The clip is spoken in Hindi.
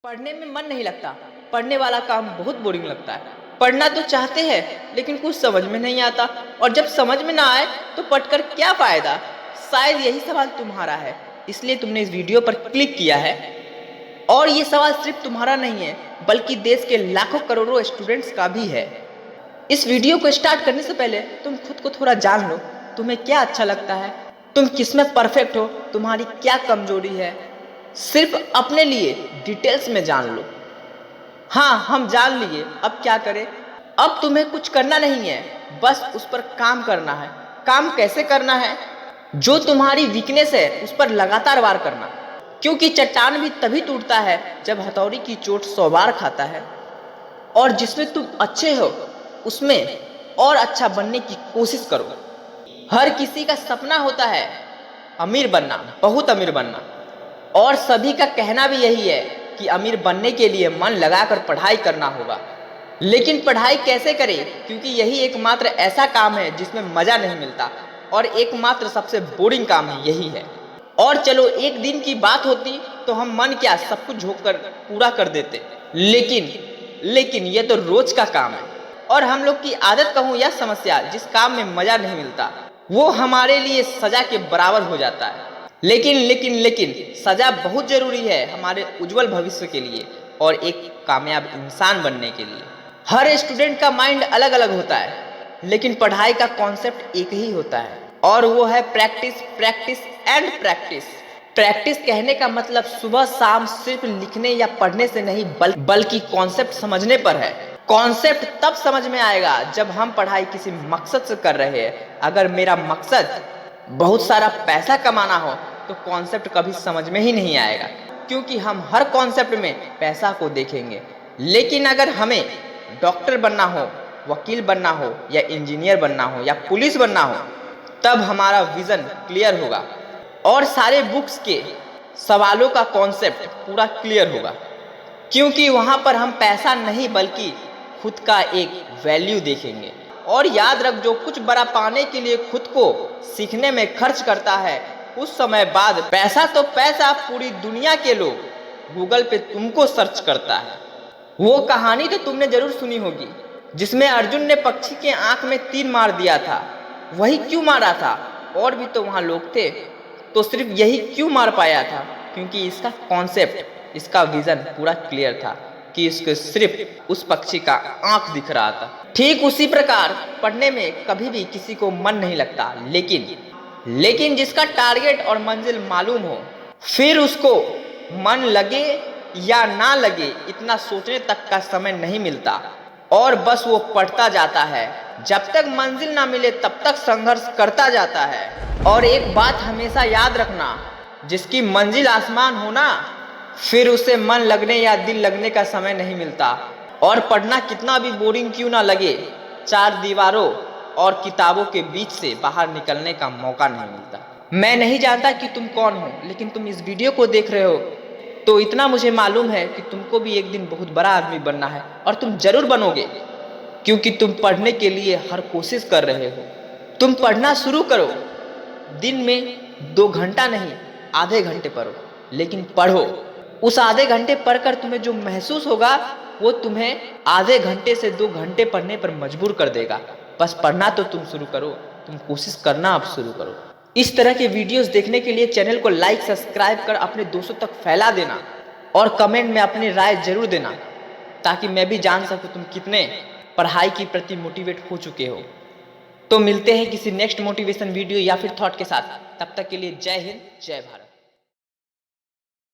पढ़ने में मन नहीं लगता। पढ़ने वाला काम बहुत बोरिंग लगता है। पढ़ना तो चाहते हैं लेकिन कुछ समझ में नहीं आता, और जब समझ में ना आए तो पढ़कर क्या फायदा। शायद यही सवाल तुम्हारा है, इसलिए तुमने इस वीडियो पर क्लिक किया है। और ये सवाल सिर्फ तुम्हारा नहीं है, बल्कि देश के लाखों करोड़ों स्टूडेंट्स का भी है। इस वीडियो को स्टार्ट करने से पहले तुम खुद को थोड़ा जान लो। तुम्हें क्या अच्छा लगता है, तुम किसमें परफेक्ट हो, तुम्हारी क्या कमजोरी है, सिर्फ अपने लिए डिटेल्स में जान लो। हाँ, हम जान लिए, अब क्या करें। अब तुम्हें कुछ करना नहीं है, बस उस पर काम करना है। काम कैसे करना है? जो तुम्हारी वीकनेस है उस पर लगातार वार करना, क्योंकि चट्टान भी तभी टूटता है जब हथौड़ी की चोट 100 बार खाता है। और जिसमें तुम अच्छे हो उसमें और अच्छा बनने की कोशिश करो। हर किसी का सपना होता है अमीर बनना, बहुत अमीर बनना, और सभी का कहना भी यही है कि अमीर बनने के लिए मन लगाकर पढ़ाई करना होगा। लेकिन पढ़ाई कैसे करें, क्योंकि यही एकमात्र ऐसा काम है जिसमें मजा नहीं मिलता, और एकमात्र सबसे बोरिंग काम यही है। और चलो एक दिन की बात होती तो हम मन क्या सब कुछ झोंक कर पूरा कर देते, लेकिन ये तो रोज का काम है। और हम लोग की आदत कहूँ या समस्या, जिस काम में मजा नहीं मिलता वो हमारे लिए सजा के बराबर हो जाता है। लेकिन सजा बहुत जरूरी है हमारे उज्जवल भविष्य के लिए और एक कामयाब इंसान बनने के लिए। हर स्टूडेंट का माइंड अलग अलग होता है, लेकिन पढ़ाई का कॉन्सेप्ट एक ही होता है, और वो है practice, practice and practice. Practice कहने का मतलब सुबह शाम सिर्फ लिखने या पढ़ने से नहीं, बल्कि कॉन्सेप्ट समझने पर है। कॉन्सेप्ट तब समझ में आएगा जब हम पढ़ाई किसी मकसद से कर रहे हैं। अगर मेरा मकसद बहुत सारा पैसा कमाना हो तो कॉन्सेप्ट कभी समझ में ही नहीं आएगा, क्योंकि हम हर कॉन्सेप्ट में पैसा को देखेंगे। लेकिन अगर हमें डॉक्टर बनना हो, वकील बनना हो, या इंजीनियर बनना हो, या पुलिस बनना हो, तब हमारा विजन क्लियर होगा और सारे बुक्स के सवालों का कॉन्सेप्ट पूरा क्लियर होगा, क्योंकि वहाँ पर हम पैसा नहीं बल्कि खुद का एक वैल्यू देखेंगे। और याद रख, जो कुछ बड़ा पाने के लिए खुद को सीखने में खर्च करता है, उस समय बाद पैसा तो पैसा, पूरी दुनिया के लोग गूगल पे तुमको सर्च करता है। वो कहानी तो तुमने जरूर सुनी होगी जिसमें अर्जुन ने पक्षी के आंख में तीर मार दिया था। वही क्यों मारा था? और भी तो वहाँ लोग थे, तो सिर्फ यही क्यों मार पाया था? क्योंकि इसका कॉन्सेप्ट, इसका विजन पूरा क्लियर था कि इसको सिर्फ उस पक्षी का आंख दिख रहा था। ठीक उसी प्रकार पढ़ने में कभी भी किसी को मन नहीं लगता, लेकिन जिसका टारगेट और मंजिल मालूम हो, फिर उसको मन लगे या ना लगे इतना सोचने तक का समय नहीं मिलता, और बस वो पढ़ता जाता है। जब तक मंजिल ना मिले तब तक संघर्ष करता जाता है। और एक बात हमेशा याद रखना, जिसकी मंजिल आसमान हो ना, फिर उसे मन लगने या दिल लगने का समय नहीं मिलता। और पढ़ना कितना भी बोरिंग क्यों ना लगे, चार दीवारों और किताबों के बीच से बाहर निकलने का मौका नहीं मिलता। मैं नहीं जानता कि तुम कौन हो, लेकिन तुम इस वीडियो को देख रहे हो तो इतना मुझे मालूम है कि तुमको भी एक दिन बहुत बड़ा आदमी बनना है, और तुम जरूर बनोगे, क्योंकि तुम पढ़ने के लिए हर कोशिश कर रहे हो। तुम पढ़ना शुरू करो। दिन में 2 घंटा नहीं, आधे घंटे पढ़ो, लेकिन पढ़ो। उस आधे घंटे पढ़कर तुम्हें जो महसूस होगा वो तुम्हें आधे घंटे से 2 घंटे पढ़ने पर मजबूर कर देगा। बस पढ़ना तो तुम शुरू करो, तुम कोशिश करना अब शुरू करो। इस तरह के वीडियोस देखने के लिए चैनल को लाइक, सब्सक्राइब कर अपने दोस्तों तक फैला देना, और कमेंट में अपनी राय जरूर देना, ताकि मैं भी जान सकूं तुम कितने पढ़ाई के प्रति मोटिवेट हो चुके हो। तो मिलते हैं किसी नेक्स्ट मोटिवेशन वीडियो या फिर थॉट के साथ। तब तक के लिए जय हिंद, जय भारत।